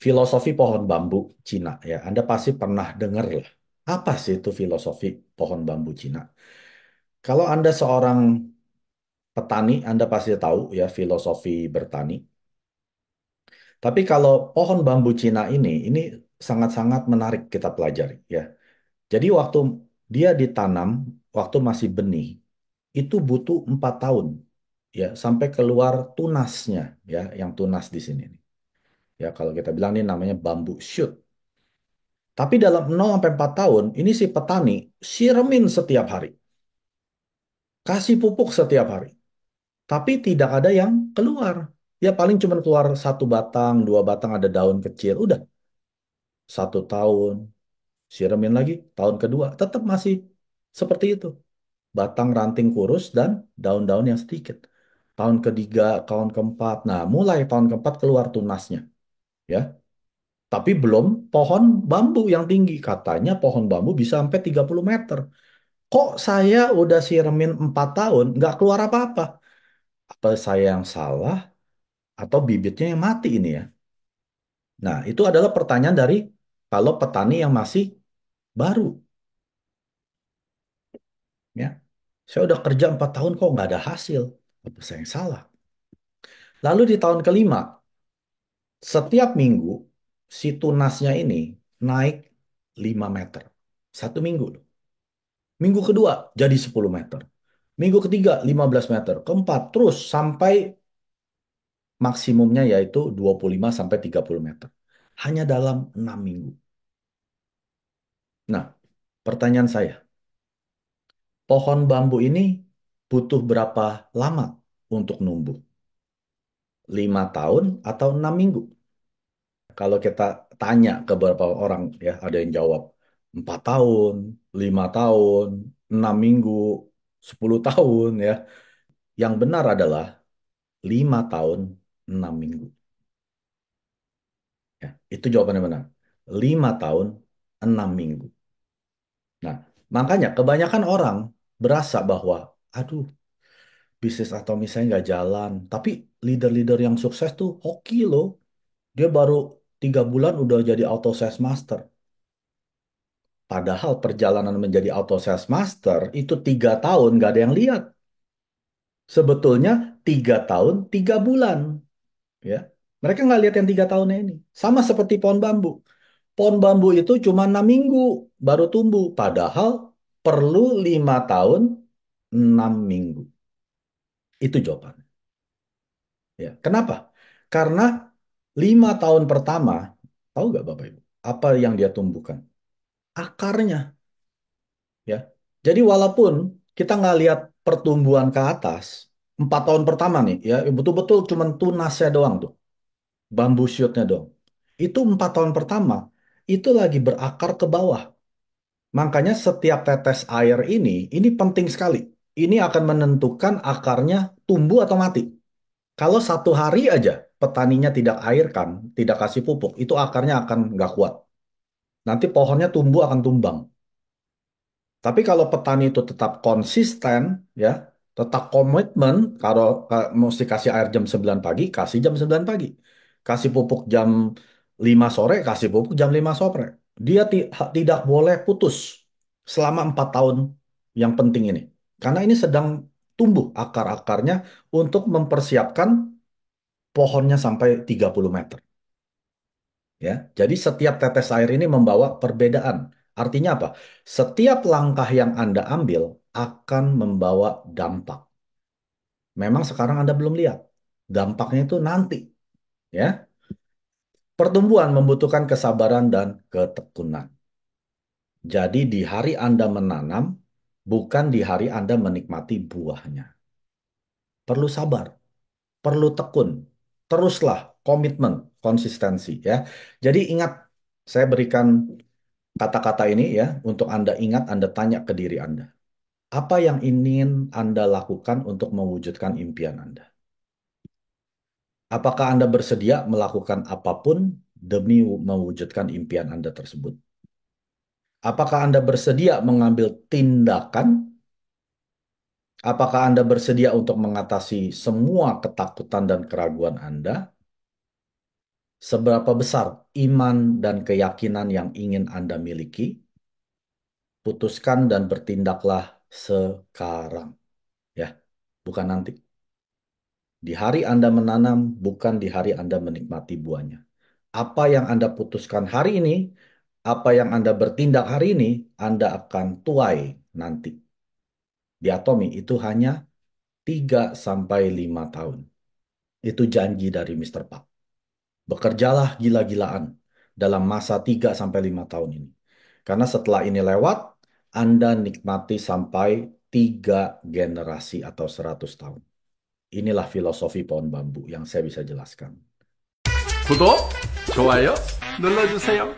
Filosofi pohon bambu Cina ya. Anda pasti pernah dengar lah. Apa sih itu filosofi pohon bambu Cina? Kalau Anda seorang petani, Anda pasti tahu ya filosofi bertani. Tapi kalau pohon bambu Cina ini sangat-sangat menarik kita pelajari ya. Jadi waktu dia ditanam, waktu masih benih, itu butuh 4 tahun ya sampai keluar tunasnya ya, yang tunas di sini nih. Ya kalau kita bilang ini namanya bambu shoot. Tapi dalam 0 sampai 4 tahun, ini si petani siremin setiap hari, kasih pupuk setiap hari. Tapi tidak ada yang keluar. Ya paling cuma keluar satu batang, dua batang ada daun kecil. Udah 1 tahun, siremin lagi, tahun kedua tetap masih seperti itu. Batang ranting kurus dan daun-daun yang sedikit. Tahun ketiga, tahun keempat. Nah, mulai tahun keempat keluar tunasnya, ya. Tapi belum pohon bambu yang tinggi. Katanya pohon bambu bisa sampai 30 meter. Kok saya udah siremin 4 tahun, nggak keluar apa-apa? Apa saya yang salah atau bibitnya yang mati ini ya? Nah, itu adalah pertanyaan dari kalau petani yang masih baru, ya. Saya udah kerja 4 tahun kok nggak ada hasil. Apa saya yang salah? Lalu di tahun kelima, setiap minggu si tunasnya ini naik 5 meter. 1 minggu loh. Minggu kedua jadi 10 meter. Minggu ketiga 15 meter. Keempat terus sampai maksimumnya yaitu 25 sampai 30 meter. Hanya dalam 6 minggu. Nah, pertanyaan saya, pohon bambu ini butuh berapa lama untuk numbuh? 5 tahun atau 6 minggu? Kalau kita tanya ke beberapa orang, ya ada yang jawab 4 tahun, 5 tahun, 6 minggu, 10 tahun ya. Yang benar adalah 5 tahun, 6 minggu. Ya, itu jawabannya benar. 5 tahun, 6 minggu. Nah, makanya kebanyakan orang berasa bahwa, aduh, bisnis atau misalnya nggak jalan. Tapi leader-leader yang sukses tuh hoki loh. Dia baru 3 bulan udah jadi auto sales master. Padahal perjalanan menjadi auto sales master itu 3 tahun nggak ada yang lihat. Sebetulnya 3 tahun 3 bulan, ya. Mereka nggak lihat yang 3 tahunnya ini. Sama seperti pohon bambu. Pohon bambu itu cuma 6 minggu baru tumbuh. Padahal perlu 5 tahun 6 minggu. Itu jawabannya. Ya, kenapa? Karena 5 tahun pertama, tahu nggak Bapak Ibu, apa yang dia tumbuhkan? Akarnya, ya. Jadi walaupun kita nggak lihat pertumbuhan ke atas, 4 tahun pertama nih, ya betul-betul cuma tunasnya doang tuh, bambu shootnya doang. Itu 4 tahun pertama, itu lagi berakar ke bawah. Makanya setiap tetes air ini penting sekali. Ini akan menentukan akarnya tumbuh atau mati. Kalau 1 hari aja petaninya tidak airkan, tidak kasih pupuk, itu akarnya akan nggak kuat. Nanti pohonnya tumbuh akan tumbang. Tapi kalau petani itu tetap konsisten, ya, tetap komitmen, kalau mesti kasih air jam 9 pagi, kasih jam 9 pagi. Kasih pupuk jam 5 sore, kasih pupuk jam 5 sore. Dia tidak boleh putus selama 4 tahun yang penting ini. Karena ini sedang tumbuh akar-akarnya untuk mempersiapkan pohonnya sampai 30 meter. Ya, jadi setiap tetes air ini membawa perbedaan. Artinya apa? Setiap langkah yang Anda ambil akan membawa dampak. Memang sekarang Anda belum lihat. Dampaknya itu nanti, ya. Pertumbuhan membutuhkan kesabaran dan ketekunan. Jadi di hari Anda menanam, bukan di hari Anda menikmati buahnya. Perlu sabar, perlu tekun. Teruslah komitmen, konsistensi, ya. Jadi ingat, saya berikan kata-kata ini ya, untuk Anda ingat, Anda tanya ke diri Anda. Apa yang ingin Anda lakukan untuk mewujudkan impian Anda? Apakah Anda bersedia melakukan apapun demi mewujudkan impian Anda tersebut? Apakah Anda bersedia mengambil tindakan? Apakah Anda bersedia untuk mengatasi semua ketakutan dan keraguan Anda? Seberapa besar iman dan keyakinan yang ingin Anda miliki? Putuskan dan bertindaklah sekarang. Ya, bukan nanti. Di hari Anda menanam, bukan di hari Anda menikmati buahnya. Apa yang Anda putuskan hari ini, apa yang Anda bertindak hari ini, Anda akan tuai nanti. Di Atomi itu hanya 3 sampai 5 tahun. Itu janji dari Mr. Park. Bekerjalah gila-gilaan dalam masa 3 sampai 5 tahun ini. Karena setelah ini lewat, Anda nikmati sampai 3 generasi atau 100 tahun. Inilah filosofi pohon bambu yang saya bisa jelaskan. 구독, 좋아요 눌러주세요.